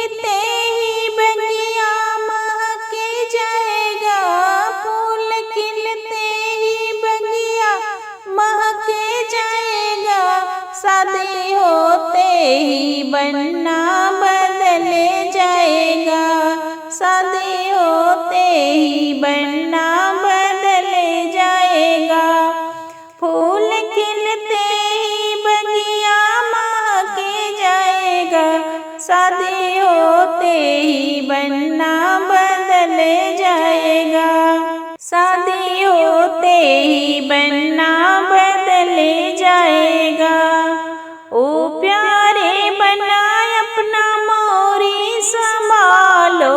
खिलते ही बगिया महके जाएगा, फूल खिलते ही बगिया महके जाएगा, शादी होते ही बनना बदल जाएगा, शादी होते ही बनना बदल जाएगा। फूल खिलते ही बगिया महके जाएगा, शादी होते ही बनना बदल जाएगा, शादी होते ही बनना बदल जाएगा। ओ प्यारे बना अपना मोरी संभालो,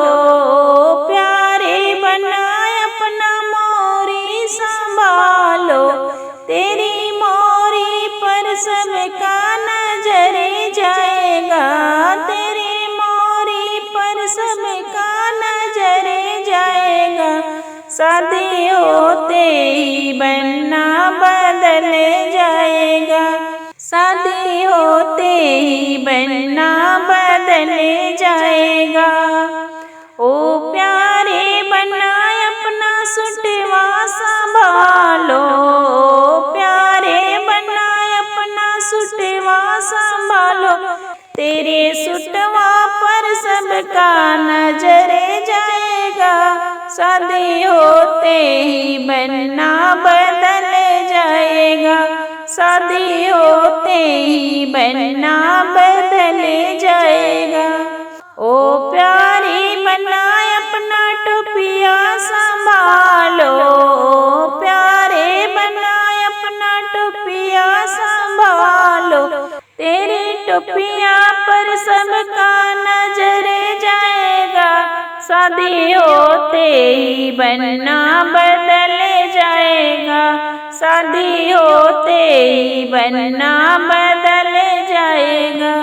प्यारे बना अपना मोरी संभालो, तेरी मोरी पर सबका नजर जाएगा, तेरी मोरी पर सबका नजर जाएगा, शादी होते ही बनना बदल जाएगा, शादी होते ही बनना बदल जाएगा। ओ प्यारे बना अपना सुटवा संभालो, प्यारे बना अपना सुटवा संभालो, तेरे सुटवा पर सबका नजर जाएगा, शादी होते ही बनना बदल जाएगा, शादी होते ही बनना बदल जाएगा। ओ प्यारी बना अपना टोपिया संभालो, प्यारे बना अपना टोपिया संभालो, तेरी टोपिया पर सबका नजर जाएगा, शादी होते ही बनना बदल जाएगा, शादी होते ही बनना बदल जाएगा।